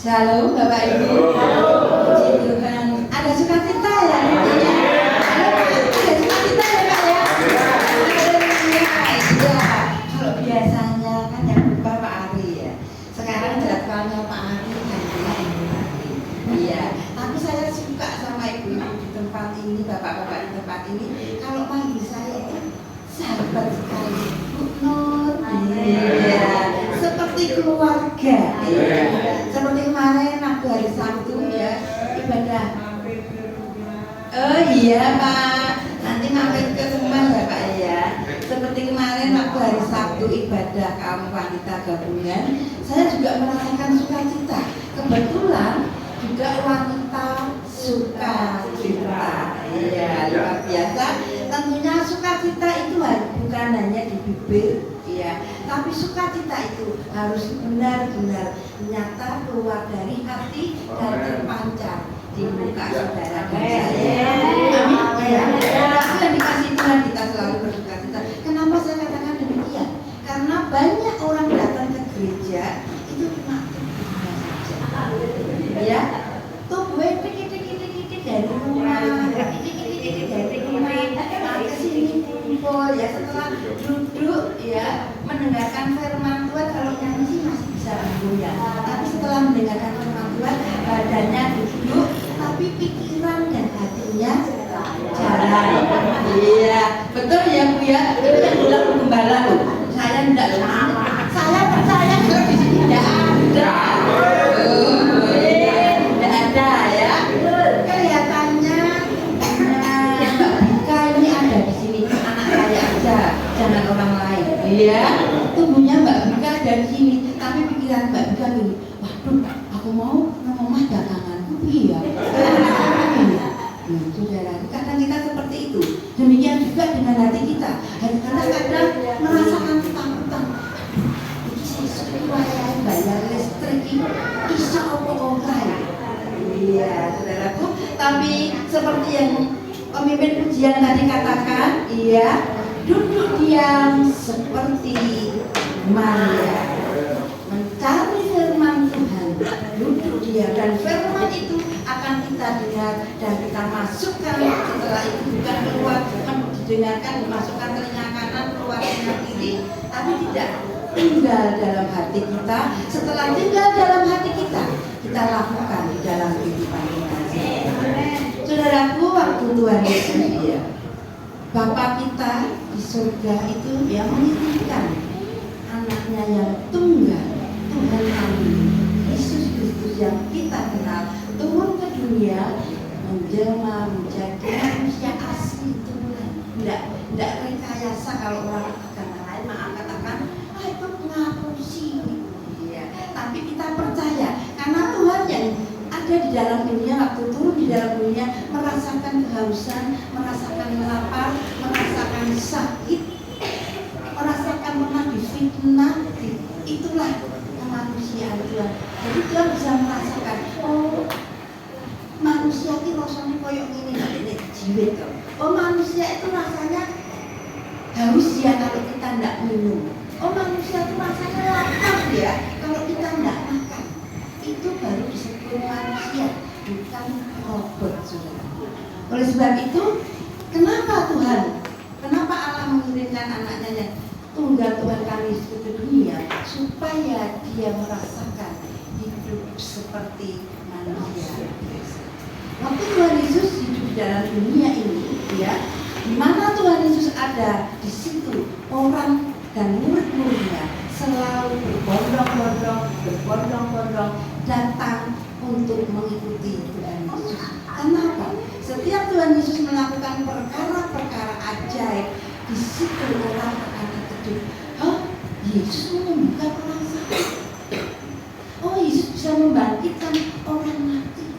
Shalom Bapak Ibu. Puji Tuhan. Ada sukacita ya? Ada sukacita ya Pak ya? Iya. Kalau biasanya kan yang lupa Pak Ari ya. Sekarang jadwalnya Pak Ari gantinya Ibu Ari. Iya. Tapi saya suka sama ibu-ibu di tempat ini, bapak-bapak di tempat ini. Kalau panggil saya itu sahabat sekali. Bu Nur. Iya. Seperti keluarga. Iya. Seperti kemarin waktu hari Sabtu ya ibadah. Oh iya Pak, nanti mampir ke rumah ya Pak ya. Seperti kemarin waktu hari Sabtu ibadah kaum wanita gabungan, saya juga merasakan sukacita. Kebetulan juga wanita sukacita. Iya luar biasa. Tentunya sukacita itu bukan hanya di bibir. Ya, tapi sukacita itu harus benar-benar nyata keluar dari hati dan terpancar di muka saudara dan saya. Amin. Ya, itu yang dikasih Tuhan kita selalu bersukacita. Kenapa saya katakan demikian? Karena banyak orang datang ke gereja itu cuma tubuhnya saja. Ya, tubuhnya dikit-dikit dari rumah, dikit-dikit dari rumah ke sini kumpul ya, setelah duduk ya mendengarkan firman Tuhan. Kalau nyanyi sih masih bisa bergoyang, tapi setelah mendengarkan firman Tuhan badannya duduk, tapi pikiran dan hatinya jalan. Iya betul ya Bu ya, itu yang bilang Bu Gembala loh. Saya tidak sama, saya percaya kalau di sini tidak ada. Tidak ada ya. Kelihatannya Mbak Bika ini ada di sini, anak saya aja, jangan orang lain. Iya, tubuhnya Mbak Bika ada di sini, tapi pikiran Mbak Bika gini, waduh, aku mau ngomong daganganku, iya. Saudara, kadang kita seperti itu. Demikian juga dengan hati kita. Hati kita kadang merasakan ketakutan. Ini sesuatu yang bayar listrik ini, bisa apa-apa. Iya, saudaraku. Tapi seperti yang pemimpin pujian tadi katakan, iya, duduk diam seperti Maria, mencari firman Tuhan, duduk diam, dan firman itu akan kita dengar dan kita masukkan. Setelah itu bukan keluar, didengarkan, dimasukkan telinga kanan, keluar telinga kiri, tapi tidak tinggal dalam hati kita. Setelah tinggal dalam hati kita lakukan di dalam kehidupan kita. Saudaraku, waktu Tuhan Yesus ya, Bapa kita di surga itu yang mengirimkan anaknya yang tunggal, Tuhan kami Yesus Kristus yang kita kenal, turun ke dunia, menjelma menjadi manusia asli Tuhan. Tidak rekayasa. Kalau orang agama lain mengatakan itu ngapusi, ya. Tapi kita percaya karena Tuhan yang ada di dalam dunia, waktu turun di dalam dunia, merasakan kehausan, merasakan lapar, merasakan sakit, merasakan pernah difitnah. Itulah kemanusiaan Tuhan. Jadi Tuhan bisa merasakan, oh manusia itu rasanya koyok ini jiwet. Oh manusia itu rasanya haus ya kalau kita tidak minum. Oh manusia itu rasanya lapar ya kalau kita tidak makan. Itu baru disebut manusia, bukan robot, saudara. Oleh sebab itu, kenapa Allah mengirimkan anaknya yang tunggal Tuhan kami ke dunia, supaya dia merasakan hidup seperti manusia. Waktu Tuhan Yesus hidup di dalam dunia ini, ya, di mana Tuhan Yesus ada, di situ orang dan murid-muridnya selalu berbondong-bondong datang untuk mengikuti Tuhan Yesus. Kenapa? Setiap Tuhan Yesus melakukan perkara-perkara ajaib, di situ orang akan terkejut. Oh, Yesus menyembuhkan orang sakit. Oh, Yesus bisa membangkitkan orang mati.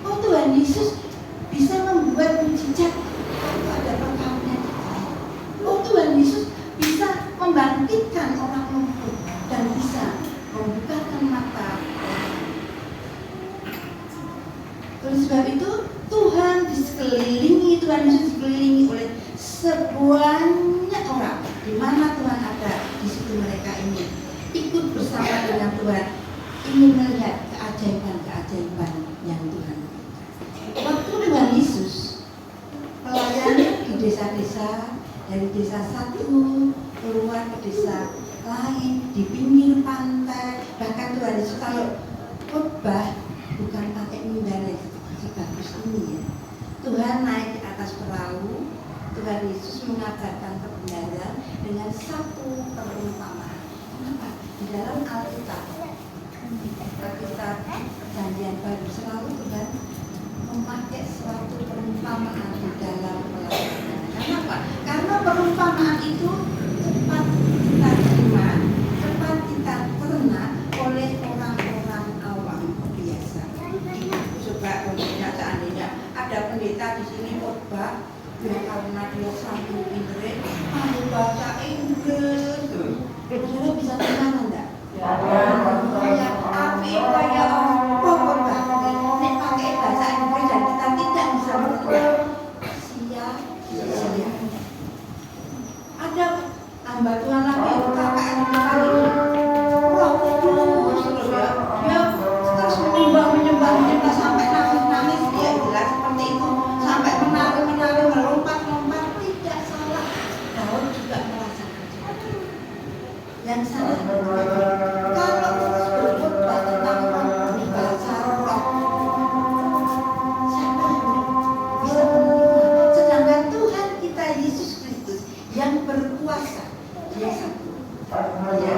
Oh, Tuhan Yesus bisa membuat mujizat waktu ada perkawinan. Oh, Tuhan Yesus bisa membangkitkan orang lumpuh dan bisa membukakan mata. Oleh sebab itu Tuhan Yesus dikelilingi oleh sebanyak orang. Di mana Tuhan ada, di situ mereka ingin ikut bersama dengan Tuhan, ingin melihat keajaiban keajaiban-keajaiban yang Tuhan berikan. Waktu Tuhan Yesus melayani di desa-desa, dari desa satu keluar ke desa lain, di pinggir pantai, bahkan Tuhan Yesus kalau khotbah bukan pakai mimbar sebagus ini ya. Tuhan naik di atas perahu, Tuhan Yesus mengajarkan kebenaran dengan satu perumpamaan. Kenapa? Di dalam Alkitab Perjanjian Baru selalu Tuhan memakai suatu perumpamaan di dalam pelayanan. Kenapa? Karena perumpamaan itu cepat kita terima, cepat kita terima oleh orang-orang awam biasa. Coba umpamanya seandainya ada pendeta di sini khotbah, ya karena dia saking pinter, pandai bahasa Inggris, saudara bisa terima enggak? Kayak api, kayak apa khotbah? Nek pakai bahasa Inggris dan kita tidak bisa mengerti, sia-sia. Ada hamba Tuhan lagi KKN kali ini, Roh Kudus terus ya, dia terus menyembah sampai nangis, ya jelas seperti itu, sampai menari melompat, tidak salah. Daud juga merasakan seperti itu. Yang salah kalau terus berkhotbah tentang bahasa roh, siapa yang bisa menerima? Sedangkan Tuhan kita Yesus Kristus yang berkuasa, dia satu. Ya,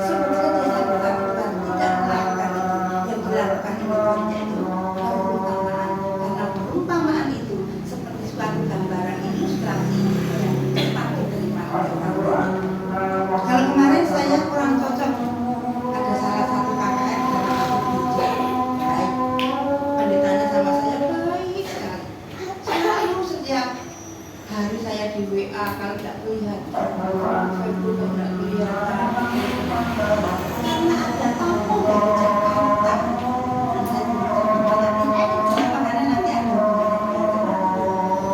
sebenarnya dia satu, tapi Tuhan tidak melakukan itu. Yang dilakukan itu hanya itu perumpamaan, karena perumpamaan itu seperti suatu gambaran ilustrasi yang cepat diterima oleh orang. Kalau kemarin saya kurang cocok, ada salah satu KKN dalam satu gereja baik, pendetanya sama saya baik sekali, selalu setiap hari saya di WA kalau tidak kelihatan, Facebook tidak kelihatan, karena ada tamu dari Jakarta dan saya bertanya karena nanti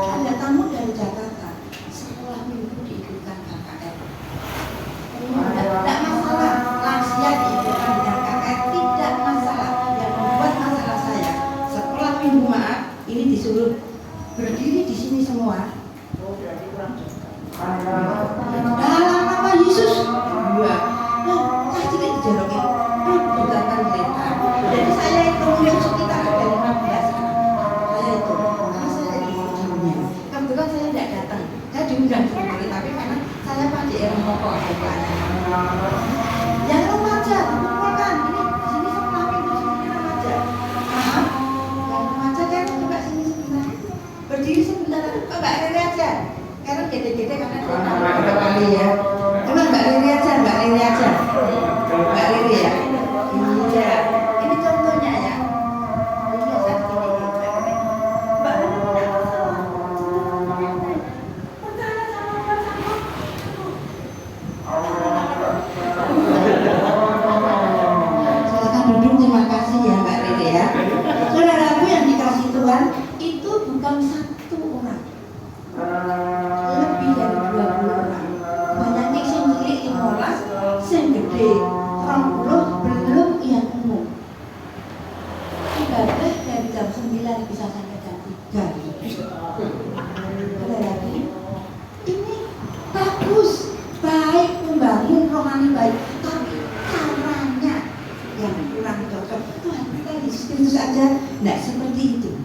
ada tamu dari Jakarta, sekolah minggu diikutkan KKN. Tidak masalah, lansia diikutkan dengan KKN tidak masalah. Yang membuat masalah saya, sekolah minggu maaf, ini disuruh berdiri di sini semua. Dalam nama Yesus, iya. Saya tidak dijarokin, bukan mereka. Jadi saya hitung sekitar ada 15 saya itu, karena saya di ujungnya. Kebetulan saya tidak datang, saya diundang sendiri, tapi karena saya pakai yang pokok yang remaja, dikumpulkan. Ini di sini sekolah minggu, sini remaja. Maaf, yang remaja kan coba sini sebentar, berdiri sebentar, Mbak Riri aja. Karena gede-gede karena dia tahu kali ya. Coba Mbak Riri aja. Mbak Riri ya. Iya. Ini contohnya ya. Iya saat ini Mbak Riri tidak masalah. Percaya sama pasangan. Silakan duduk, terima kasih ya Mbak Riri ya. Saudaraku yang dikasih Tuhan, itu bukan satu orang. Lebih dari 20 orang. Banyaknya yang cilik 15, yang gede 30 belum yang umum. Ibadah dari jam 9 bisa sampai jam 3. Ada lagi. Ini bagus, baik, membangun rohani baik, tapi caranya yang kurang cocok. Tuhan kita Yesus Kristus aja tidak seperti itu.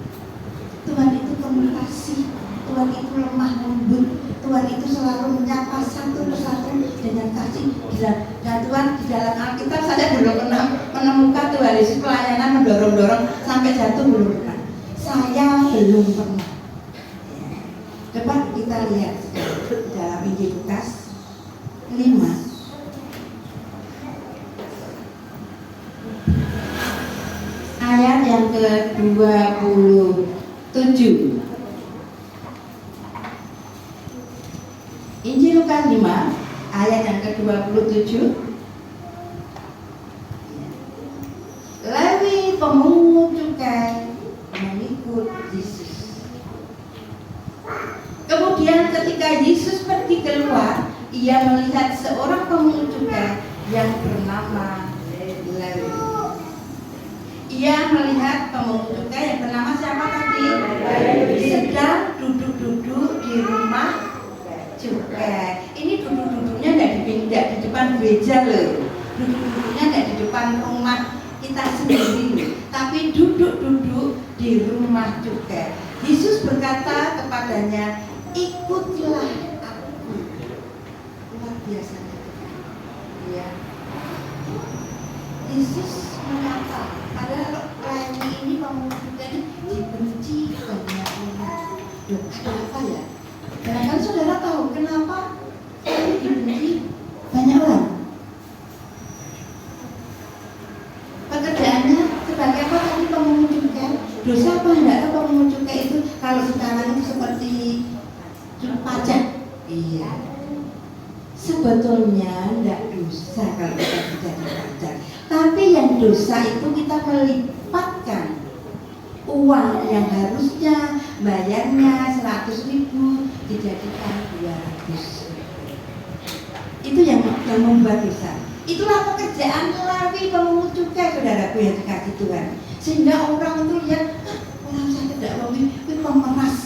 Tuhan itu penuh kasih, Tuhan itu lemah lembut, Tuhan itu selalu menyapa satu persatu dengan kasih. Dan Tuhan di dalam Alkitab saya belum pernah menemukan Tuhan Yesus pelayanan mendorong-dorong sampai jatuh, belum pernah. Saya belum pernah. Coba kita lihat dalam Injil Lukas 5. Ayat yang ke-27. Injil Lukas 5 ayat yang ke-27. Lewi pemungut cukai mengikut Yesus. Kemudian ketika Yesus pergi keluar, ia melihat seorang pemungut cukai yang bernama Lewi. dia melihat pemungut cukai yang bernama siapa tadi? Sedang duduk-duduk di rumah cukai. Ini duduk-duduknya tidak di depan gereja loh. Duduk-duduknya tidak di depan rumah kita sendiri, tapi duduk-duduk di rumah cukai. Yesus berkata kepadanya, ikutlah aku. Luar biasa. Ya. Yesus mengata, padahal Lewi ini pemungut cukai dibenci banyak orang. Loh, ada apa ya? Barangkali saudara tahu kenapa dibenci banyak orang? Pekerjaannya sebagai apa tadi pemungut cukai? Dosa apa enggak pemungut cukai itu? Kalau sekarang itu seperti pajak. Iya. Sebetulnya enggak dosa kalau kita jadi pajak. Tapi yang dosa itu kita melipatkan uang yang harusnya bayarnya 100.000 dijadikan 200. Itu yang membuat dosa. Itulah pekerjaan Lewi pemungut cukai, saudaraku yang dikasih Tuhan. Sehingga orang itu lihat, orang saya tidak Lewi, itu pemeras.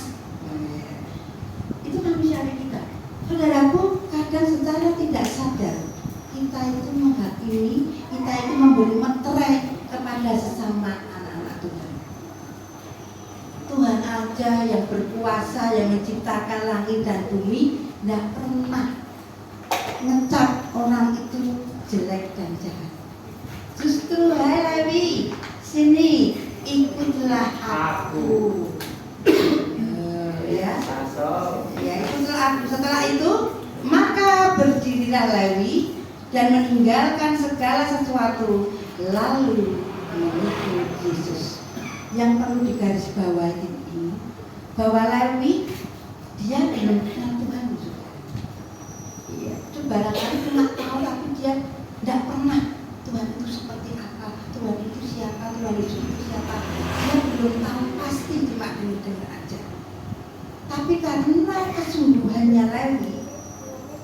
Itu manusia kita. Saudaraku, kadang secara tidak sadar kita itu menghakimi, kita itu memberi meterai kepada sesama anak-anak Tuhan. Tuhan aja yang berkuasa, yang menciptakan langit dan bumi, tidak pernah ngecap orang itu jelek dan jahat. Justru, hai Lewi, sini ikutlah aku. Ya, ikutlah aku. Setelah itu, maka berdirilah Lewi dan meninggalkan segala sesuatu, lalu mengikut Yesus. Yang perlu digarisbawahi ini, bahwa Lewi dia belum kenal Tuhan juga. Iya, itu barangkali cuma tahu, tapi dia tidak pernah Tuhan itu seperti apa, Tuhan itu siapa, Tuhan itu siapa. Dia belum tahu, pasti cuma dengar aja. Tapi karena kesungguhannya Lewi,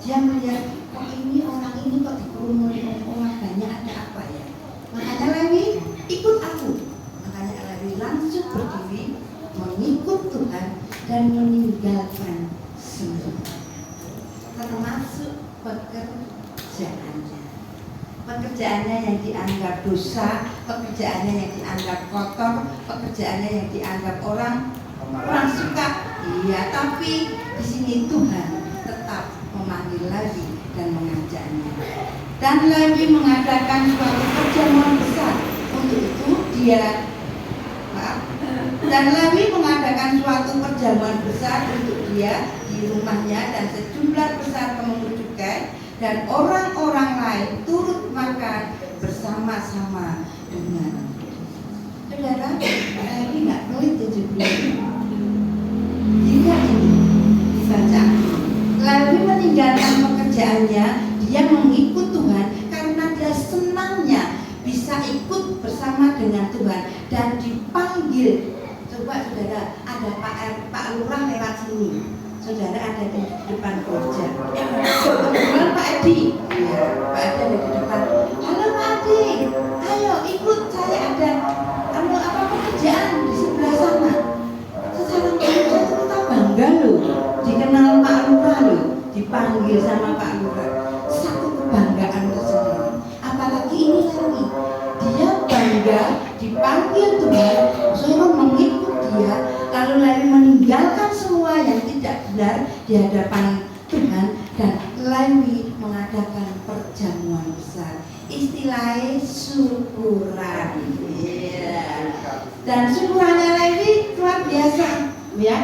dia melihat, kok ini orang ini kok dikerumuni orang banyak, ada apa ya? Makanya Lewi, ikut aku. Makanya Lewi langsung berdiri mengikut Tuhan dan meninggalkan semua, termasuk pekerjaannya yang dianggap dosa, pekerjaannya yang dianggap kotor, pekerjaannya yang dianggap orang suka. Iya, tapi di sini Tuhan tetap memanggil Lewi dan mengajaknya. Dan Lewi mengadakan suatu perjamuan besar. Untuk itu dan Lewi mengadakan suatu perjamuan besar untuk dia di rumahnya, dan sejumlah besar pemungut cukai dan orang-orang lain turut makan bersama-sama dengan saudara. Lewi nggak pelit 70. Jika ini dibaca, Lewi meninggalkan pekerjaannya, dia mengikut Tuhan karena dia senangnya bisa ikut bersama dengan Tuhan dan dipanggil. Coba saudara, ada Pak Lurah lewat sini, saudara ada di depan gereja. Kebetulan Pak Edi, ya, Pak Edi ada di depan. Halo Pak Edi, ayo ikut, saya ada pekerjaan di sebelah sana. Secara gereja kita bangga loh, dikenal Pak Lurah loh, dipanggil sama Pak Lurah. Satu kebanggaan tersendiri. Apalagi ini lagi, dia bangga dipanggil Tuhan, suruh mengikut dia, lalu Lewi meninggalkan semua yang tidak benar di hadapan Tuhan, dan Lewi mengadakan perjamuan besar. Istilahnya syukuran. Dan syukurannya Lewi luar biasa, ya.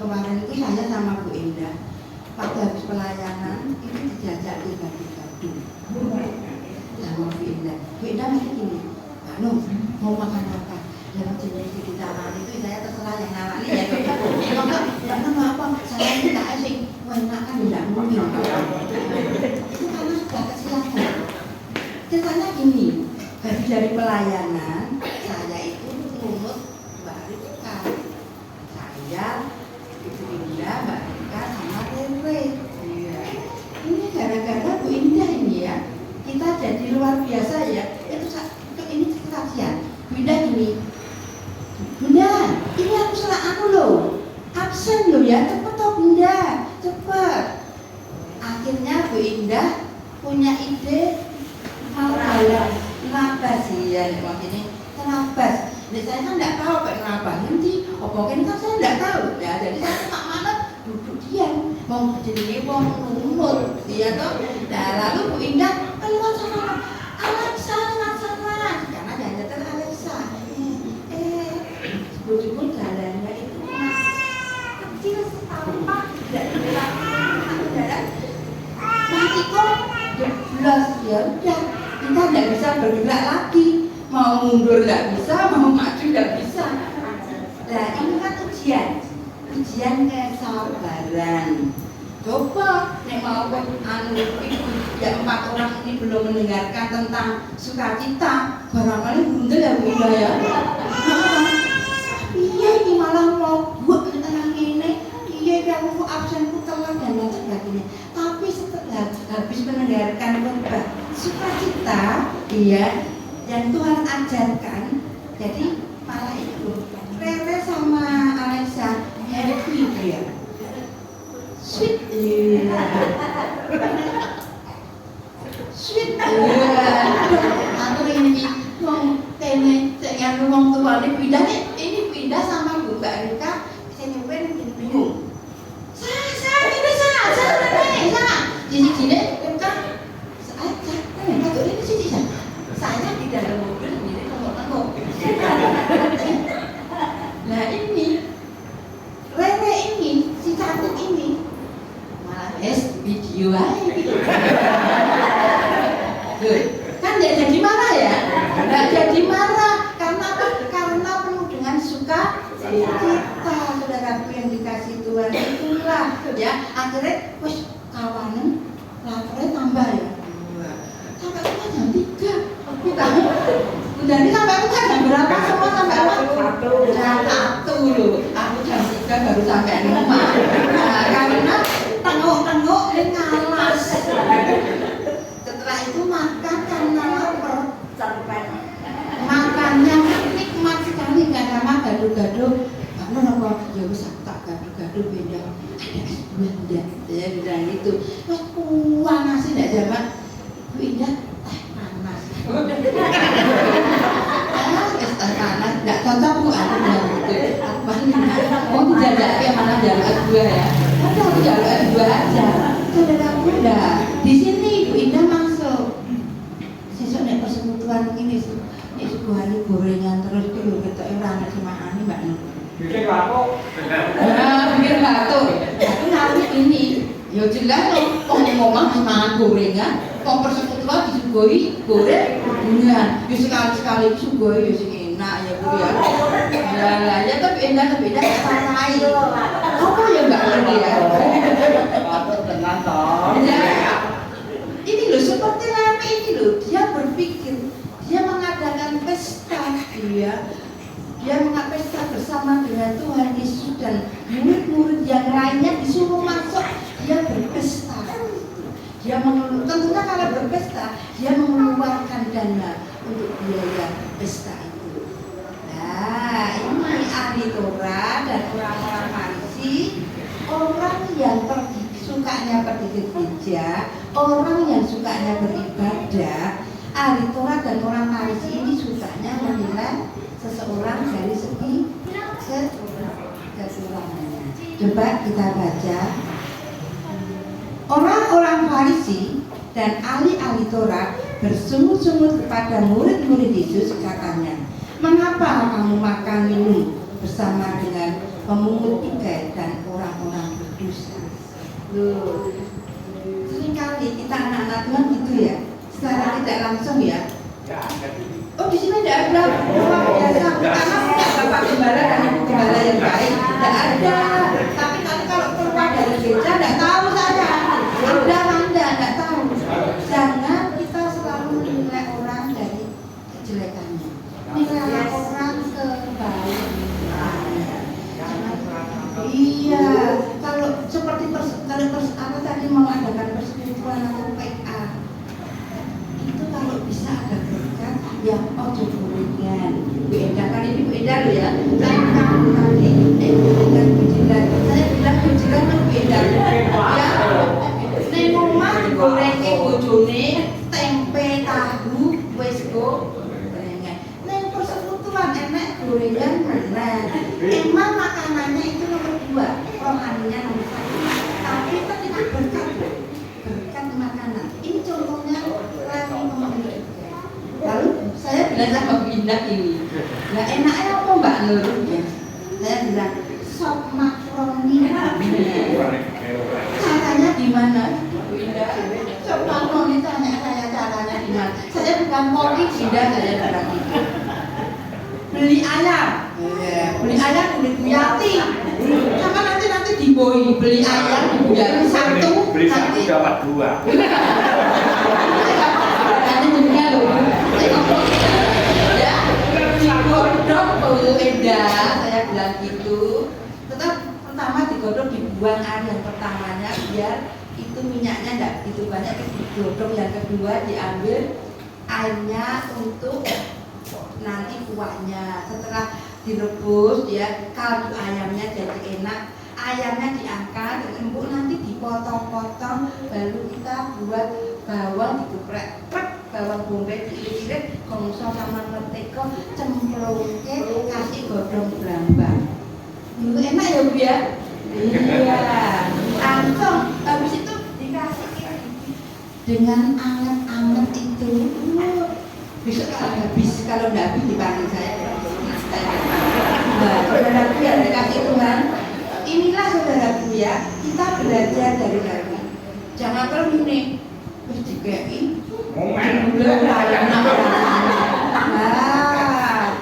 Kemarin itu saya sama Bu Indah, waktu habis pelayanan itu dijajak di gado-gado sama Bu Indah. Bu Indah masih gini, Nuh, mau makan apa? Dalam jenis kita itu saya terserah yang nawani ya. Karena apa? Saya tidak asing, enak kan tidak mungkin. Itu karena sudah kesilapan. Ceritanya gini, habis dari pelayanan saya itu runut Mbak Rika, saya, Ibu Indah, Mbak Rika sama Rere. Ini gara-gara Bu Indah ini ya, kita jadi luar biasa ya. Ini kesaksian. Bu ini, Bunda, ini aku salah aku loh, absen loh ya, cepet toh Bunda, cepet. Akhirnya Bu Indah punya ide mau jalan ngelabas ya, ini ngelabas. Jadi saya kan tidak tahu kayak ngelabas nanti, mungkin kan saya tidak tahu ya. Jadi saya cuma mana duduk diam, mau jadi mau ngumur, ya toh. Nah lalu Bu Indah keluar sana, Alexa, karena dia nyetel Alexa. Sebut-sebut jalannya itu kecil setampak tidak dibilang jalan. Nanti kok jeblos ya udah kita tidak bisa bergerak lagi, mau mundur tidak bisa, mau maju tidak bisa. Nah ini kan ujian kesabaran. Coba nek mau ya 4 orang ini belum mendengarkan tentang sukacita, barangkali bunda ya bunda ya. Iya ini malah mau buat tentang ini, iya kamu absenku telat dan lain sebagainya. Tapi setelah habis mendengarkan khotbah sukacita, iya, yang Tuhan ajarkan, jadi malah itu Rere sama Alexa happy dia. Sweet, sweet, aku ini mau tene, yang ngomong tua ini pindah sama Bu Mbak Rika, saya nyobain bingung. Saya, jadi Rika, saya di dalam mobil sendiri tengok-tengok. Nah ini, Rere ini, si cantik ini. Video aja gitu. Kan tidak jadi marah ya? Tidak jadi marah karena apa? Karena penuh dengan sukacita, saudaraku yang dikasih Tuhan itulah ya. Akhirnya, wes kawanan lapornya tambah ya. Sampai rumah jam 3. Bukan. Dari sampai rumah jam berapa? Semua sampai rumah? Jam 1 loh. Aku jam 3 baru sampai rumah. Nah, karena tengok-tengok dan ngalas. Setelah itu makan karena lapar. Makannya nikmat sekali, nggak sama gaduh-gaduh. Karena apa? Ya wis tak gaduh-gaduh beda. Ada es buah enggak? Ya bilang gitu. Wah kuah nasi nggak zaman. Bu Indah teh panas. Es teh panas nggak cocok Bu. Aku bilang gitu. Apa nih? Oh tidak ya mana jalan es buah ya. Ada aku jalan dua aja. Saudaraku dah. Di sini Bu Indah masuk. Sesuk nek persekutuan ini nek suguhane gorengan terus iki lho ketoke ora ana semakane Mbak Nur. Bikin batuk. Bikin batuk. Aku ngarep ini. Ya jelas kok ngomong semangat gorengan, kok persekutuan disuguhi gorengan. Ya sekali-sekali disuguhi ya sing enak ya Bu ya. Ya tapi Indah sarai. Apa ya Mbak Nur ya? Dengan toh. Ini loh seperti Lami ini loh, dia berpikir, dia mengadakan pesta, dia mengadakan pesta bersama dengan Tuhan Yesus dan murid-murid yang lainnya disuruh masuk, dia berpesta. Dia tentunya kalau berpesta, dia mengeluarkan dana untuk biaya pesta itu. Nah, ini ahli Torah dan orang-orang Farisi, orang yang sukanya pergi ke gereja, orang yang sukanya beribadah. Ahli Torah dan orang Farisi ini sukanya menilai seseorang dari segi kekurangannya. Coba kita baca. Orang-orang Farisi dan ahli-ahli Torah bersungut-sungut kepada murid-murid Yesus, katanya, "Mengapa kamu makan minum bersama dengan pemungut cukai dan orang-orang berdosa?" Loh, seringkali kita anak-anak Tuhan gitu ya, secara tidak langsung ya. Oh di sini tidak ada orang biasa, karena punya bapak gembala dan ibu gembala yang baik, tidak ada. Tapi kalau keluar dari gereja tidak tahu saja, ada anda tidak tahu. Jangan kita selalu menilai orang dari kejelekannya, nilai orang kebaikannya. Iya, kalau seperti kalau tadi mau adakan persekutuan atau PA, itu kalau bisa ada berkat yang ojo gorengan. Beda kan beda loh ya. Saya bilang tadi, bukan bujiran. Saya bilang bujiran kan beda. Ya, neng rumah digorengke bojone tempe tahu wis go gorengan. Neng persekutuan enak gorengan meneh. Emang makanannya itu nomor 2, rohaninya nomor 1. Tapi kan itu berkat makanan. Ini contohnya Rani memberi. Lalu saya bilang sama Bu Indah ini, nah enaknya apa Mbak Nur? Ya. Saya bilang sop makaroni. Caranya gimana? Bu Indah, sop makaroni tanya saya caranya gimana? Saya bukan koki, tidak saya bilang gitu. Beli ayam, beli ayam beli Buyati, sama nanti diboi beli ayam di Buyati satu, beli satu dapat 2. Nanti juga loh, ya, digodok Bu Eda, saya bilang gitu. Tetap pertama digodok dibuang air yang pertamanya biar itu minyaknya enggak begitu banyak, digodok yang kedua diambil airnya untuk nanti kuahnya. Setelah direbus ya kaldu ayamnya jadi enak, ayamnya diangkat empuk, nanti dipotong-potong, lalu kita buat bawang digeprek, bawang bombay diiris-iris, gongso sama mentega cemplungke, kasih godong brambang. Dulu enak ya Bu ya? Iya. Langsung habis itu dikasih dengan anget-anget itu. Besok habis, kalau nggak habis dipanggil saya. Saudaraku yang dikasih Tuhan, inilah saudaraku ya, kita belajar dari Nabi. Jangan terus ini, terus dikei. Nah,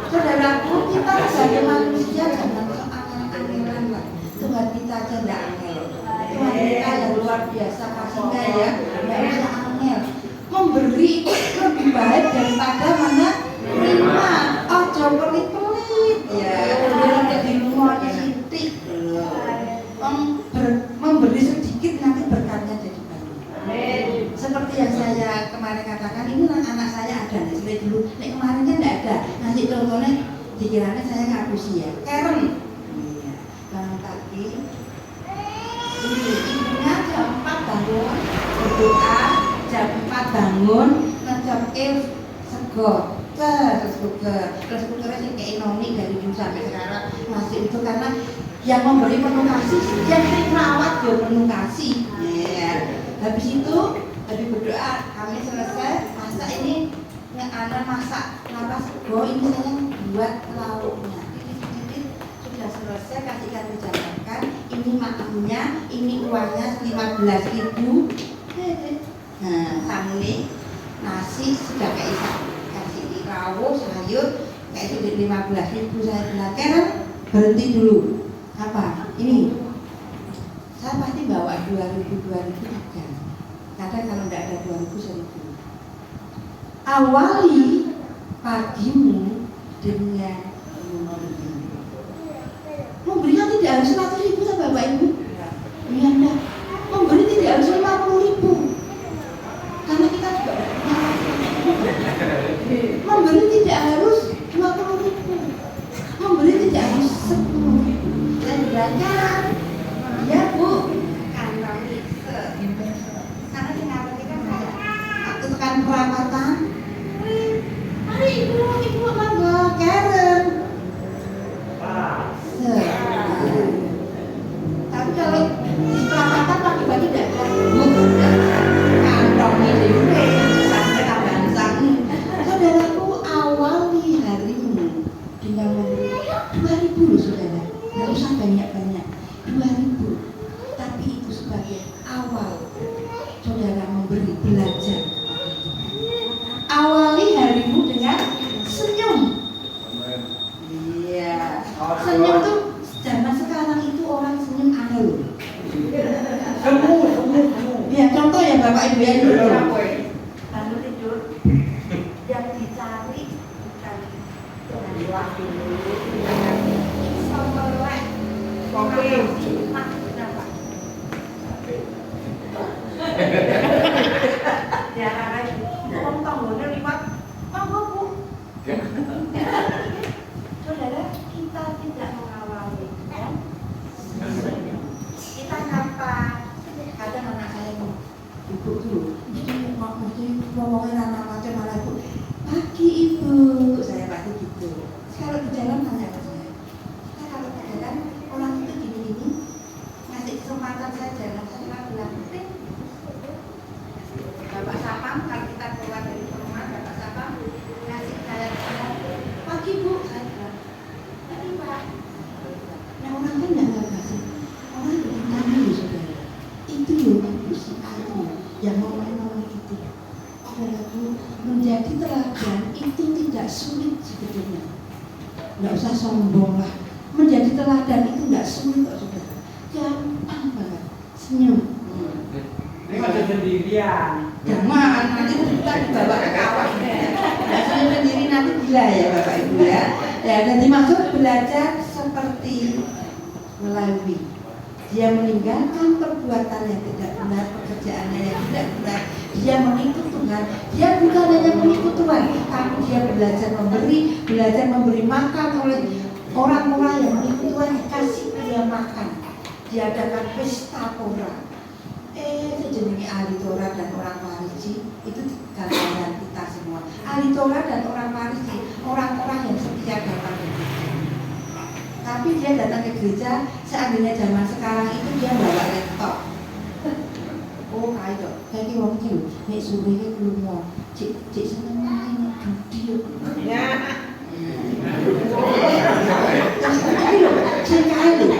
saudaraku, kita sebagai manusia jangan angan-angan lah. Tuhan kita aja nggak angel. Tuhan kita yang luar biasa kasihnya ya, nggak usah angel. Memberi itu lebih baik daripada menerima. Oh, coba pelit-pelit ya. Kemudian jadi rumahnya sitik. Memberi sedikit nanti berkatnya jadi banyak. Seperti yang saya kemarin katakan, ini anak saya ada nih, saya dulu. Nih kemarin kan tidak ada. Nanti contohnya dikiranya saya ngapusi ya. Karen, bangun pagi. Ini ibunya jam 4 bangun berdoa. Jam 4 bangun, ngejapke sego, terus kukernya sih kayak noni dari dulu sampai sekarang masih itu, karena yang memberi penuh kasih, yang merawat juga penuh kasih. Habis itu, habis berdoa, kami selesai masak ini, masak napa sego ini saya buat lauknya. Titik-titik sudah selesai, kasihkan dijalankan. Ini makannya, ini uangnya 15.000. Nah, samune nasi sudah kayak kasih rawuh sayur kayak sudah 15.000. Saya bilang, Karen berhenti dulu. Apa? Ini saya pasti bawa 2.000 aja. Kadang kalau tidak ada 2.000 1.000. Awali pagimu dengan memberikan tidak harus 100.000 sama Bapak Ibu. Iya enggak. Memberi tidak harus 50.000. Karena kita juga memberi tidak harus 20.000, memberi tidak harus 10.000. Dan belajar, ya Bu, kantong karena kenapa kita waktu tekan perawatan, mari ibu mangga Karen. Tapi kalau di perawatan pagi-pagi tidak ada Bu. Saudaraku, awali harimu dengan memberi 2.000 loh saudara, nggak usah banyak-banyak, 2.000, tapi itu sebagai awal saudara memberi, belajar. Awali harimu dengan senyum. Iya, senyum tuh zaman sekarang itu orang senyum aneh loh. Ya contoh ya Bapak Ibu yang dulu bangun tidur, yang dicari bukan dengan waktu sampai kopi kenapa? Ya orang tanggungnya lipat, mangga Bu. sulit sebetulnya. Nggak usah sombong lah. Menjadi teladan itu nggak sulit kok saudara. Gampang banget. Senyum. Ini ada sendirian. Jangan, nanti kita dibawa ke kawah. Nggak senyum sendiri nanti gila ya Bapak Ibu ya. Ya, dan dimaksud belajar seperti melalui. Dia meninggalkan perbuatan yang tidak benar, pekerjaannya yang tidak benar. Dia mengikut Tuhan. Dia bukan hanya mengikut Tuhan, tapi dia belajar memberi makan oleh orang-orang yang mengikut Tuhan, dikasih dia makan. Diadakan pesta Torah. Sejenenge ahli Torah dan orang Farisi itu gambaran kita semua. Ahli Torah dan orang Farisi, orang-orang yang setia datang ke gereja. Tapi dia datang ke gereja, seandainya zaman sekarang itu dia bawa laptop. Oh, kayak kayak wong iki lho, nek sore iki lunga, cek seneng main judi yo. Ya. Sing kae lho.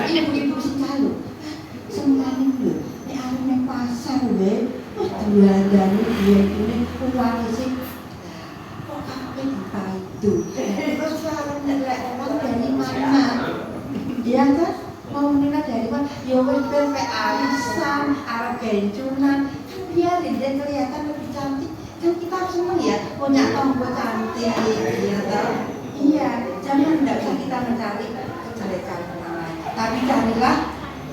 Ibu-ibu sing kae lho. Seneng lho. Nek arep nang pasar lho, wis dilandani duwe uang sing kok kabeh itu. Terus kalau nek orang dari mana? Iya kan? Mau menilai dari mana? Ya wis pe alisan, arep gencunan, biarin dia kelihatan lebih cantik. Kan kita seneng ya punya tombol cantik, iya toh? Iya, jangan tidak usah kita mencari kejelekan orang lain, tapi carilah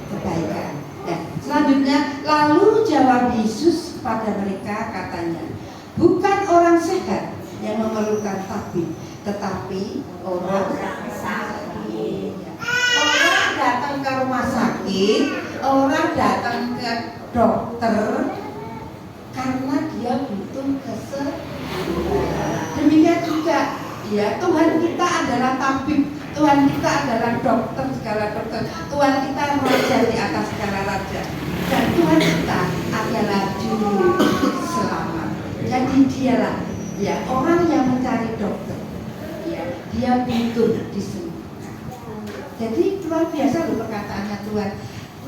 kebaikan. Ya, selanjutnya, lalu jawab Yesus kepada mereka katanya, bukan orang sehat yang memerlukan tabib, tetapi orang sakit. Orang datang ke rumah sakit, orang datang ke dokter karena dia butuh kesembuhan. Demikian juga, ya Tuhan kita adalah tabib, Tuhan kita adalah dokter segala dokter, Tuhan kita raja di atas segala raja, dan Tuhan kita adalah juru selamat. Jadi dialah, ya orang yang mencari dokter, ya dia butuh disembuhkan. Jadi luar biasa loh perkataannya Tuhan.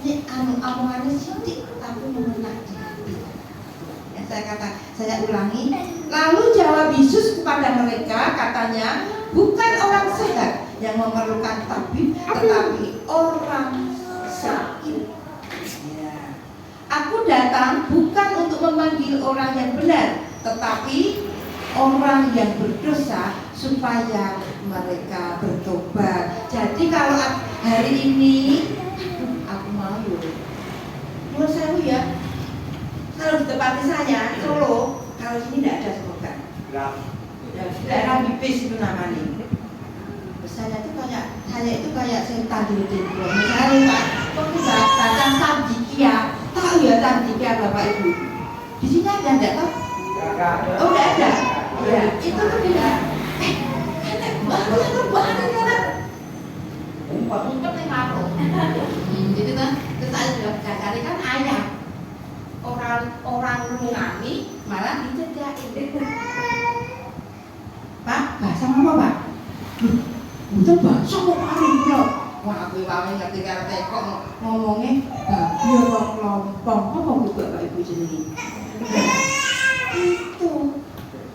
Ini omongannya sidik tapi mengena di hati. Ya, saya ulangi. Lalu jawab Yesus kepada mereka katanya, bukan orang sehat yang memerlukan tabib, tetapi orang sakit. Ya. Aku datang bukan untuk memanggil orang yang benar, tetapi orang yang berdosa supaya mereka bertobat. Jadi kalau hari ini aku mau menurut saya ya, kalau di tempat saya Solo, kalau sini tidak ada semoga. Daerah Bibis itu namanya. Saya itu kayak setan di dulu. Misalnya Pak, kok kita baca Tandikia, tahu ya Tandikia Bapak Ibu? Di sini ada enggak tahu? Oh, enggak ada. Ya, itu tuh dia. Umpet ning aku. Jadi kan saya sudah cari kan ayam. Orang ngani malah dicedhakin. Pak, bahasa apa, Pak? Udah bahasa kok paling bro. Wah, aku wae ngerti karo tekok ngomongnya biar kelompok apa juga Bapak Ibu jenenge. Itu.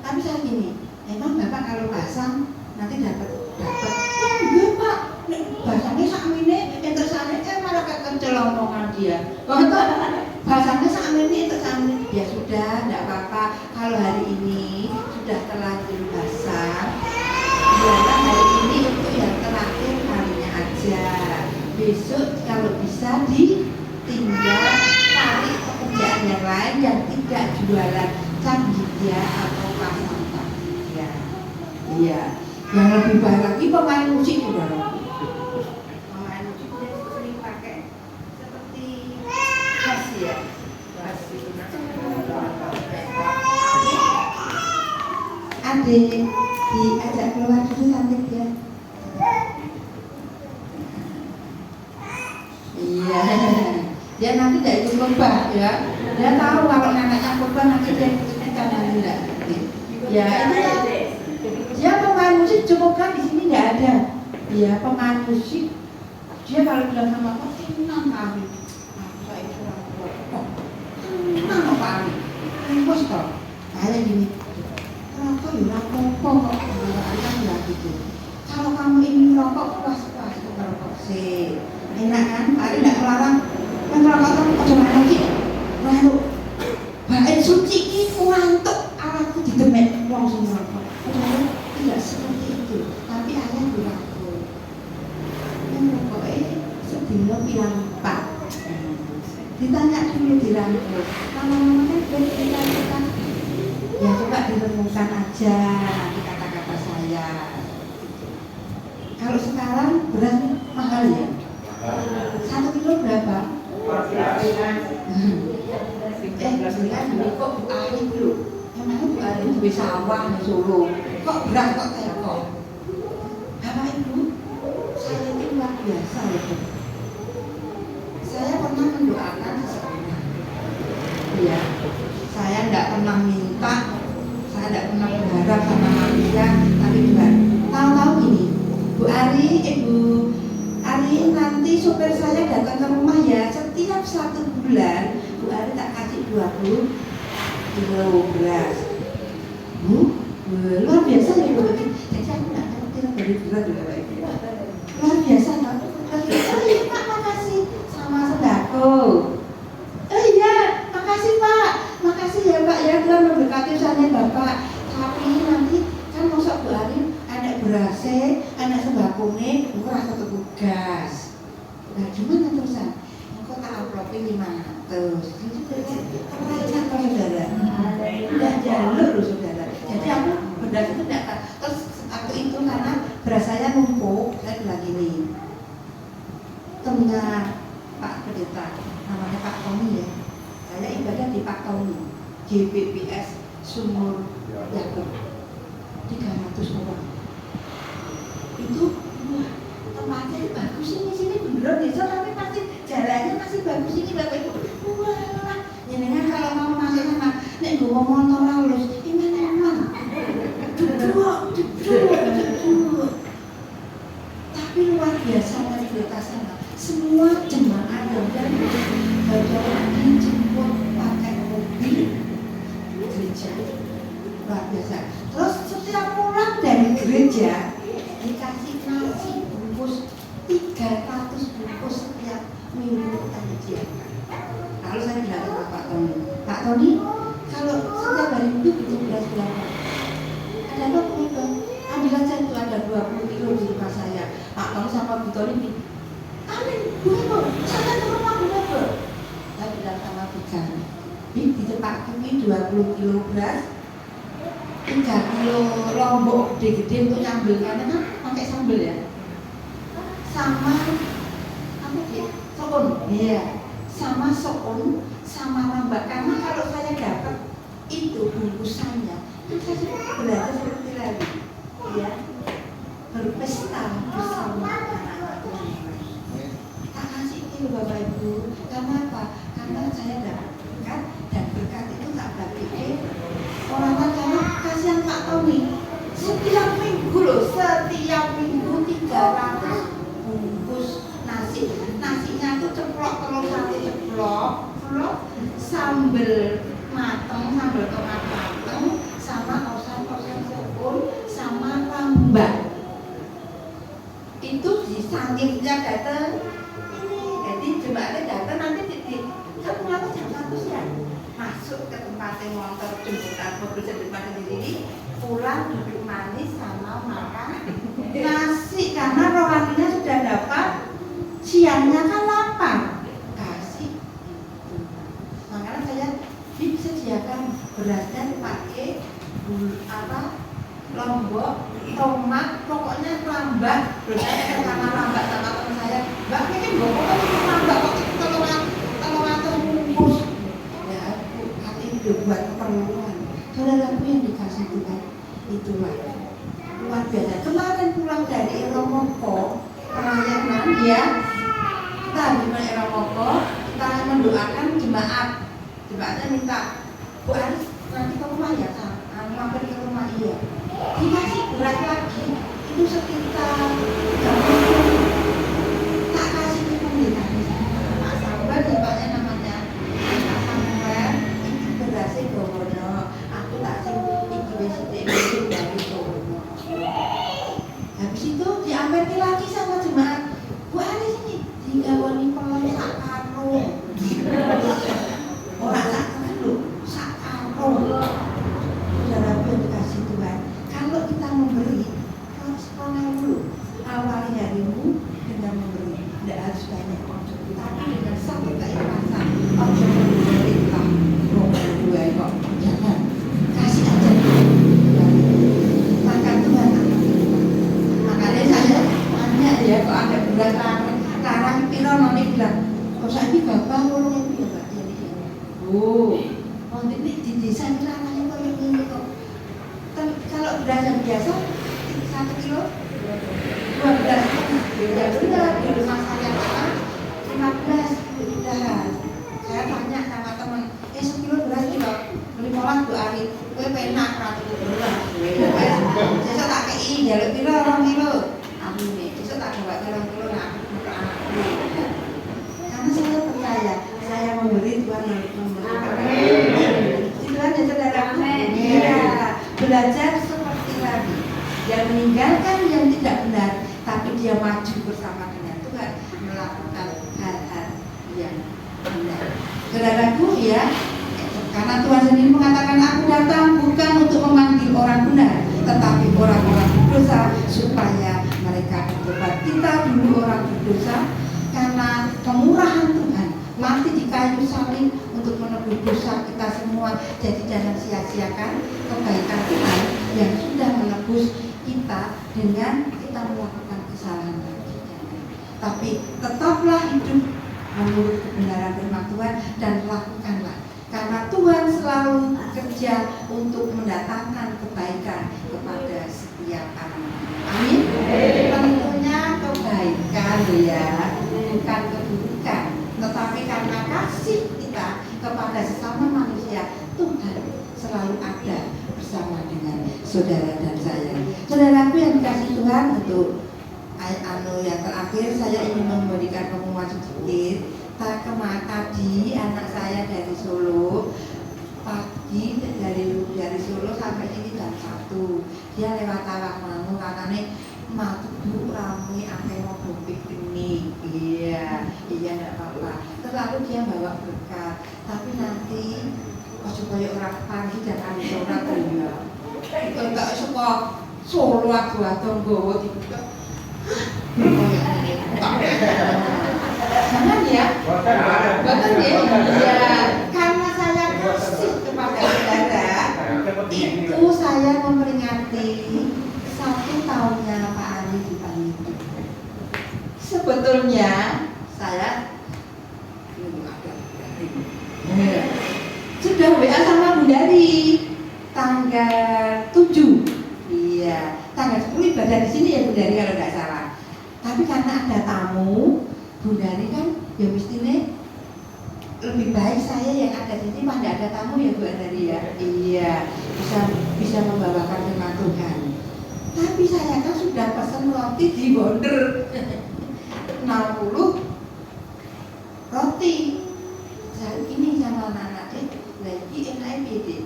Tapi saya gini, emang Bapak kalau pasang nanti dapat. Oh enggak Pak, bahasanya sakmene enter sana malah kekencel omongan dia. Bahasanya sakmene enter sana. Ya sudah, enggak apa-apa. Kalau hari ini sudah terlanjur basah, biarlah hari ini untuk yang terakhir kalinya aja. Besok kalau bisa ditinggal cari pekerjaan yang lain yang tidak jualan candidya atau pasang candidya. Iya. Yang lebih baik lagi pemain musik juga. Pemain musik dia sering pakai seperti bass ya. Bass itu. Adik diajak keluar dulu cantik dia. Iya. Dia nanti tidak ikut khotbah ya. Dia tahu kalau anaknya khotbah nanti dia ikutnya karena tidak. Ya itu. Ya pemain musik cukup kan di sini nggak ada. Ya pemain musik dia kalau bilang sama aku tenang kami. Saya itu orang tua. Tenang kami. Bos toh. Kayak gini. Kenapa ya kok akan bilang gitu. Kalau kamu ingin merokok, puas-puas itu merokok sih. Enak kan? Pak tidak melarang. Yang merokok kamu coba lagi. Lalu, baik suci ini ngantuk. Alatku di demet langsung merokok. Padahal tidak seperti itu. Tapi ayah dirangkul. Yang merokoknya sedino bilang Pak. Ditanya dulu dirangkul. Lama-lama kan kita ya coba direnungkan aja nanti kata-kata saya. Kalau sekarang beras mahal ya? 1 kilo berapa? Jelas ini kok Bu Ari dulu. Emangnya Bu Ari itu bisa sawah di Solo. Kok beras kok kayak kok? Bapak Ibu, saya itu luar biasa ya. Saya pernah mendoakan seseorang. Ya, saya tidak pernah minta, saya tidak pernah berharap sama manusia, tapi Tuhan. Tahu-tahu gini, Bu Ari, Ibu Ari nanti supir saya datang ke rumah ya, setiap 1 bulan Bu Ari tak kasih 20 kilo beras. Bu, luar biasa ya Bu. Jadi aku tidak ngerti dari berat juga Pak Ibu. Luar biasa kan? Oh iya Pak, makasih sama sembako. Oh iya, makasih Pak, makasih ya Pak ya Tuhan memberkati usahanya Bapak. Tapi nanti kan masuk Bu Ari anak berase, anak sembako nih, aku rasa tugas. Nah gimana terusan? Engkau tak amplopin 500. Itu percaya kok saudara? Tidak jalur loh saudara. Jadi aku beras itu tidak, terus aku itu karena beras saya numpuk, saya bilang gini. Tengah Pak Pendeta, namanya Pak Tony ya. Saya ibadah di Pak Tony, GBPS Sumur Yakob, 300 orang. Itu wah, tempatnya bagus ini, sini beneran desa tapi pasti jalannya masih bagus ini Bapak Ibu. Wah, jenengan kalau mau masuk sana, nek nggawa motor halus, iman-iman. Duduk. Tapi luar biasa dari Pendeta sana. Semua jemaah dan bapak dijemput pakai mobil gereja, luar biasa. Terus setiap pulang dari gereja dikasih nasi bungkus 300 bungkus setiap minggu kita disediakan. Lalu saya bilang ke Pak Tony, Pak Tony, kalau setiap hari minggu itu beras berapa? Ada apa Bu Ibu? Ambil aja itu ada 20 kilo di rumah saya. Pak Tony sama Bu Tony, amin, Bu Ibu, saya ke rumah Bu Ibu. Saya bilang sama Bijan, di tempat ini 20 kilo beras, 3 kilo lombok gede-gede untuk nyambel, karena kan pakai sambel ya. Sama apa sih? Sokun, iya. Sama sokun, sama rambak. Karena kalau saya dapat itu bungkusannya, itu saya belajar seperti lagi, ya. Berpesta bersama anak-anak Tuhan. Tak kasih itu Bapak Ibu. Karena apa? Karena saya dapat berkat, dan berkat itu tak bagi orang karena kasihan Pak Tony. Setiap minggu loh, setiap minggu 300 bungkus nasi. Nasinya tuh ceplok, telur sate ceplok, sambel mateng, sambel tomat mateng, sama osan-osan sopun, sama rambak. Itu disangkingnya datang ini, jadi jemaatnya datang nanti kan pulang jam 1 ya, masuk ke tempat motor jemputan mobil jemputan sendiri, pulang duduk manis sama makan nasi karena rohaninya sudah dapat, siangnya kan lapar, kasih itu. Makanya saya disediakan berasnya dipakai lombok, tomat, pokoknya rambak. Terus saya sama rambak sama teman saya, Mbak ini kan pokoknya rambak kok telur bungkus. Ya aku hati itu buat keperluan. Saudaraku yang dikasih Tuhan, itulah luar biasa. Kemarin pulang dari Eromoko pelayanan ya, kita di Eromoko, kita mendoakan jemaat. Jemaatnya minta, Bu Aris nanti ke rumah ya, mampir ke rumah iya. Dikasih berat lagi, itu sekitar 30. Tak kasih ke pendeta Pak Samuel, bapaknya namanya Pak Samuel, ini berhasil gowono. Aku tak sih iki wis dari Solo. ilmu dengan memberi. Tidak harus banyak, tapi dengan satu keikhlasan. Ojo pemerintah nomor 2 kok jangan kasih aja. Maka Tuhan akan terima. Makanya saya tanya ya, kok ada bulan larang piro noni bilang, kok saya ini bapak ngurungin ya Pak jadi ya. Oh ini di desa ini larangnya kok yang ini kok. Kalau beras yang biasa 1 kilo 12 ya sudah di rumah saya sekarang 15 udah. Saya tanya sama teman, sekilo beras kilo 15 Bu Ari, kowe penak ra tuku beras. Sesuk tak kei njaluk piro 2 kilo. Amine, sesuk tak bawa 2 kilo nak untuk anakku. Karena saya percaya, saya memberi Tuhan yang memberi. Amin. Tuhan ya saudaraku. Iya, belajar seperti Nabi. Dia meninggalkan yang tidak benar, tapi dia maju bersama dengan Tuhan melakukan hal-hal yang benar. Saudaraku ya, karena Tuhan sendiri mengatakan aku datang bukan untuk memanggil orang benar, tetapi orang-orang berdosa supaya mereka bertobat. Kita dulu orang berdosa karena kemurahan Tuhan mati di kayu salib untuk menebus dosa kita semua. Jadi jangan sia-siakan kebaikan Tuhan yang sudah menebus kita dengan kita melakukan kesalahan lagi. Tapi tetaplah hidup menurut kebenaran firman Tuhan dan lakukanlah, karena Tuhan selalu bekerja untuk mendatangkan kebaikan kepada setiap anak. Amin. Tentunya kebaikan ya, bukan keburukan, tetapi karena kasih kita kepada sesama manusia, Tuhan selalu ada bersama dengan saudara dan saya. Saudaraku yang dikasih Tuhan, untuk yang terakhir saya ingin memberikan pengumuman sedikit. Tadi anak saya dari Solo pagi dari Solo sampai ini jam 1. Dia lewat tawak mau katanya matu bu rame akeh mau piknik. Iya enggak apa-apa. Terlalu dia bawa berkat. Tapi nanti supaya orang pagi dan hari sholat ya. Enggak suka Solo aku atau gowo dibuka. Jangan ya. Boten ya. Karena saya kasih kepada saudara, itu saya memperingati 1 tahunnya Pak Ali di Panitia. Sebetulnya saya sudah WA sama Bu Dari tanggal 7. Iya, tanggal 10 ibadah di sini ya Bu Dari kalau nggak salah. Tapi karena ada tamu, Bu Dari kan ya mestinya lebih baik saya yang ada di sini, mah ada tamu ya Bu Dari ya. Iya, bisa membawakan firman Tuhan. Tapi saya kan sudah pesan roti di border 60 roti. Saya ini sama anak-anak lagi enak beda.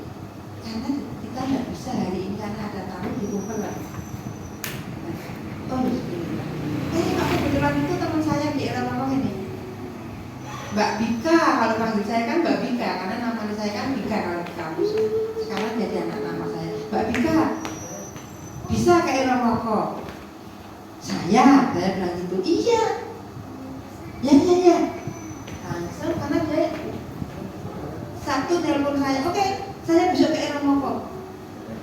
Karena kita nggak bisa hari ini karena ada tamu di rumah. Oh Pak kebetulan itu teman saya di era Lorong ini, Mbak Bika. Kalau panggil saya kan Mbak Bika, karena nama saya kan Bika kalau di kampus. Sekarang jadi anak nama saya Mbak Bika. Bisa ke era Rokok? Saya bilang gitu. Iya. Ya. Langsung karena dia satu telepon saya, oke, saya besok ke era Rokok.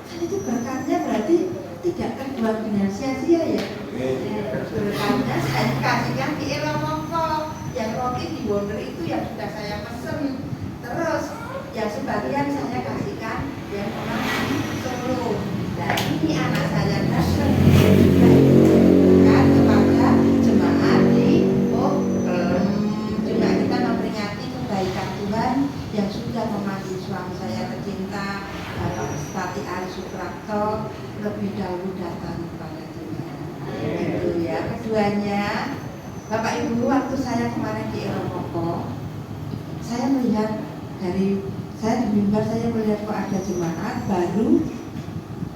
Kan itu berkatnya berarti tidak terbuang dengan sia-sia ya. Berkatnya saya dikasihkan di era Rokok. Yang roti di Wonder itu yang sudah saya pesen. Terus yang sebagian saya kasihkan yang orang di Solo. Dan ini anak saya datang kan kepada jemaat di juga kita memperingati kebaikan Tuhan yang sudah memanggil suami saya tercinta Bapak Stati Ari Suprapto lebih dahulu datang kepada Tuhan. Itu ya. Keduanya, Bapak Ibu, waktu saya kemarin di Eropa, saya melihat saya di mimbar, saya melihat kok ada jemaat baru,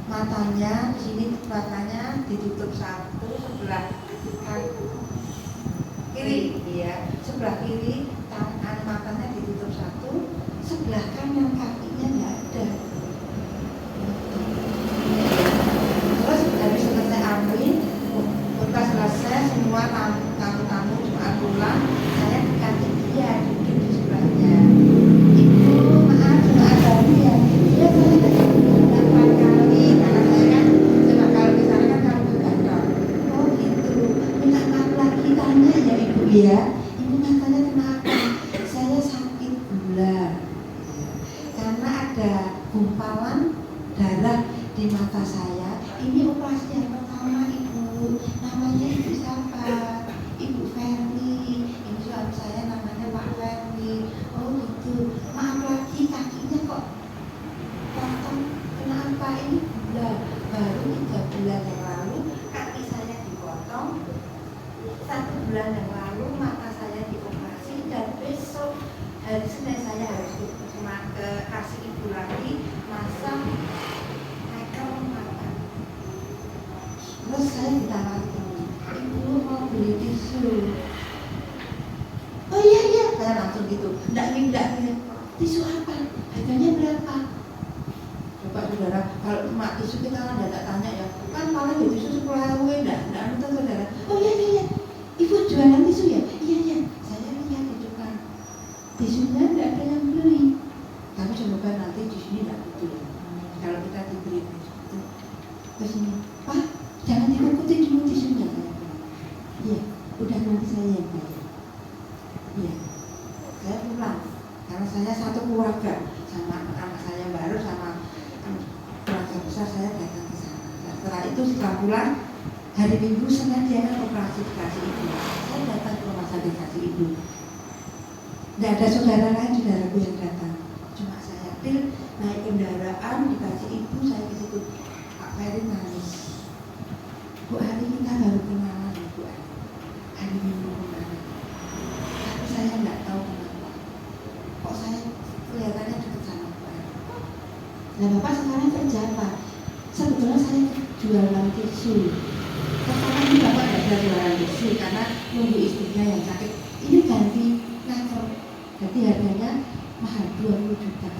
matanya sini matanya ditutup satu sebelah kiri, ya sebelah kiri tangan matanya ditutup satu, sebelah kanan kakinya nggak ada. Terus habis selesai amin, udah selesai semua. ya, ibu matanya kenapa? Saya sakit gula karena ada gumpalan darah di mata saya. Ini operasi yang pertama ibu, namanya ibu siapa? Ibu Ferli. Ini suami saya namanya Pak Ferli. Oh gitu, maaf lagi kakinya kok potong. Kenapa? Ini gula, baru 3 bulan yang lalu kaki saya dipotong, 1 bulan yang lalu mata saya dioperasi, dan besok hari Senin saya harus kasih ibu lagi masang nekel mata. Terus saya ditawari, ibu mau beli tisu. Oh iya iya, saya langsung gitu. Enggak, tisu apa? Harganya berapa? Coba saudara, kalau cuma tisu kita kan tidak tanya ya, kan paling ya tisu 10.000, enggak nonton saudara. Oh iya, ibu jualan tisu ya? Iya, saya lihat itu kan tisunya tidak ada yang beli. Tapi semoga nanti di sini tidak betul. Kalau kita diberi itu ke sini, Pak, jangan diikuti dulu tisunya. Iya, udah nanti saya yang bayar. Iya, saya pulang karena saya satu keluarga sama anak saya baru sama keluarga besar, saya datang ke sana. Nah, setelah itu setelah pulang hari Minggu Senin dia kan operasi dikasih ibu. Saya datang ke rumah sakit kasih ibu. Tidak ada saudara lain, saudaraku yang datang. Cuma saya naik kendaraan dikasih ibu, saya ke situ. Pak Ferry nangis. Bu Ari, kita baru kenalan Bu Ari. Hari Minggu kemarin. Tapi saya tidak tahu kenapa. Kok saya kelihatannya dekat sama Bu Ari. Nah Bapak sekarang kerja apa? Sebetulnya saya jualan tisu. Sekarang ini Bapak tidak ada jualan tisu karena nunggu istrinya yang sakit. Ini ganti nakal. Jadi harganya mahal 20 juta.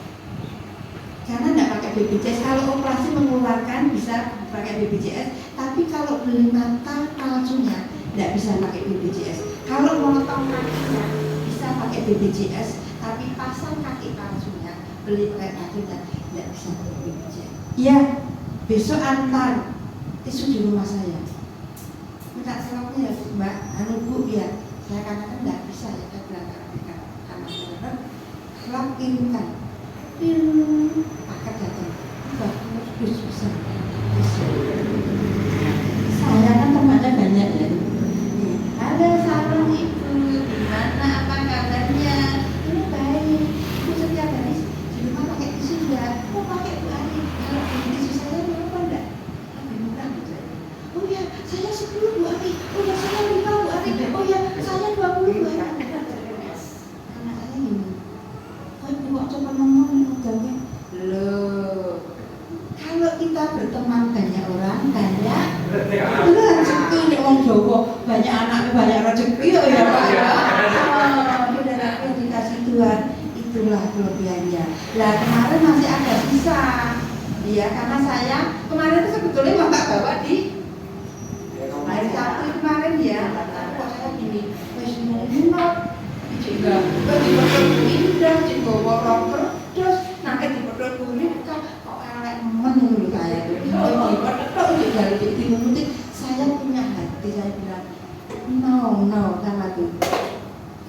Karena tidak pakai BPJS. Kalau operasi mengeluarkan bisa pakai BPJS, tapi kalau beli mata palsunya tidak bisa pakai BPJS. Kalau motong kakinya bisa pakai BPJS, tapi pasang kaki palsunya, beli pakai kakinya tidak bisa pakai BPJS. Iya, besok antar tisu di rumah saya. Minta selopnya ya Mbak, Bu ya. Saya katakan tidak bisa ya, saya bilang karena saya selop kirimkan. Paket datang, bagus bisa. Saya kan temannya banyak ya. Halo salam ibu, gimana apa kabarnya? Ini baik. Ibu setiap hari di rumah pakai tisu ya? Oh pakai Bu Ari. Kalau beli tisu saya berapa enggak? Lebih murah gitu. Oh ya, saya 10 Bu Ari. Oh ya, saya 5 Bu Ari. Oh ya, saya 20 Bu Ari. Anak saya gini. Oh ibu kok coba ngomong modalnya? Loh, kalau kita berteman banyak orang, banyak rezeki nek wong Jawa, banyak anaknya banyak rezeki ya Pak ya. Saudara yang dikasih Tuhan, itulah kelebihannya. Lah kemarin masih ada sisa. Iya, karena saya kemarin itu sebetulnya mau tak bawa di hari Sabtu kemarin ya. Tapi kok saya gini, wis ngono juga indah juga rocker terus nanti dipedot kulit kok elek men dulu saya itu dipedot juga dimuti. Saya punya hati, saya bilang no sama tuh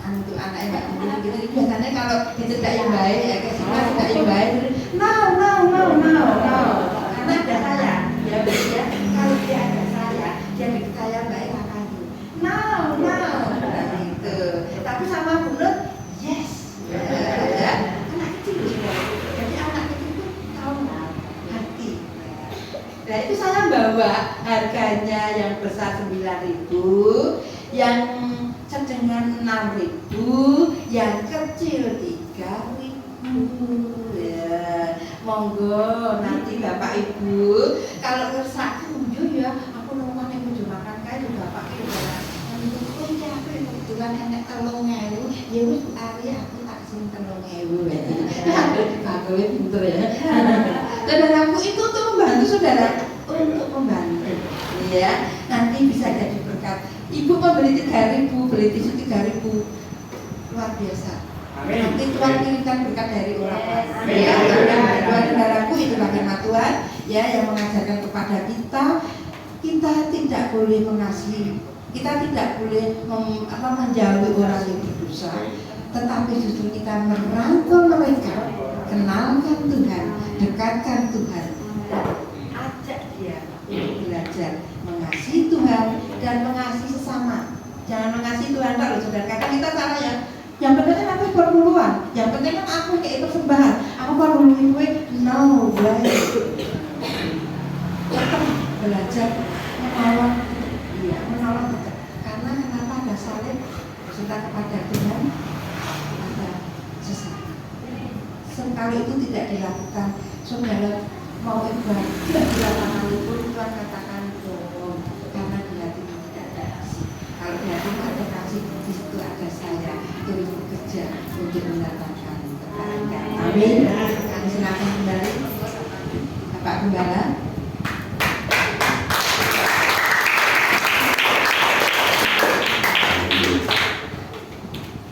untuk anaknya nggak mungkin gitu. Biasanya kalau dicedak yang baik ya kesini cedak yang baik no karena ada saya ya kalau dia ada saya dia bikin saya baik akan no gitu. Tapi sama Bu Nur yes ya anak kecil juga. Jadi anak kecil itu tahu hati. Nah itu saya bawa harganya yang besar 9.000, yang sedengan 6.000, yang kecil 3.000 ya. Monggo nanti Bapak Ibu kalau ngerasa ya aku nongkrong yang mau makan kayak Bapak Ibu oh iya aku yang kebetulan enak 3.000 ya wis Bu Ari aku tak sini 3.000 ada dipakai pinter ya. Saudaraku itu tuh membantu saudara untuk membantu ya, nanti bisa jadi berkat. Ibu membeli 3.000, beli tisu 3.000 luar biasa. Amin. Nanti Tuhan kirimkan berkat dari orang lain ya. Saudaraku itu firman Tuhan ya yang mengajarkan kepada kita kita tidak boleh mengasihi, kita tidak boleh menjauhi orang yang berdosa, tetapi justru kita merangkul mereka, kenalkan Tuhan, dekatkan Tuhan, ajak dia untuk belajar mengasihi Tuhan dan mengasihi sesama. Jangan mengasihi Tuhan kalau saudara, kadang kita salah ya. Yang penting kan aku perpuluhan, yang penting kan aku kayak persembahan, aku perpuluhan gue, no way. Tetap belajar menolong, iya menolong tetap. Karena kenapa ada salib, cinta kepada Tuhan, ada sesama. Sekali itu tidak dilakukan, saudara mau ibadah di lapangan itu Tuhan katakan bohong, karena di hatimu tidak ada kasih. Kalau di hatimu ada kasih, di situ ada saya turut bekerja untuk mendatangkan kebaikan. Amin. Kami silakan kembali Bapak Gembala.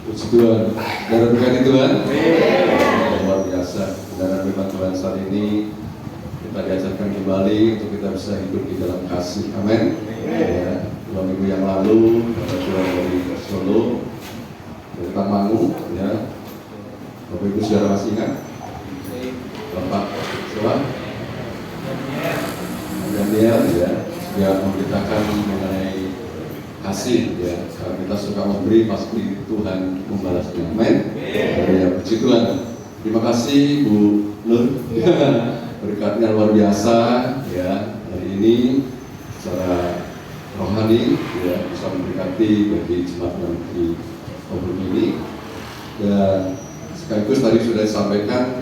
Puji Tuhan, saudara berkati Tuhan. Luar biasa, saudara firman Tuhan saat ini kita diajarkan kembali untuk kita bisa hidup di dalam kasih. Amin. Ya, 2 minggu yang lalu kita pulang dari Solo, dari Tamangu, ya. Bapak Ibu saudara masih ingat? Bapak siapa? Daniel, ya, sudah memberitakan mengenai kasih, ya. Kalau kita suka memberi, pasti Tuhan membalasnya. Amin. Ya, puji Tuhan. Terima kasih Bu Nur. Berkatnya luar biasa, ya. Hari ini secara rohani, ya, bisa memberkati bagi jemaat yang di Obrolan ini. Dan sekaligus tadi sudah disampaikan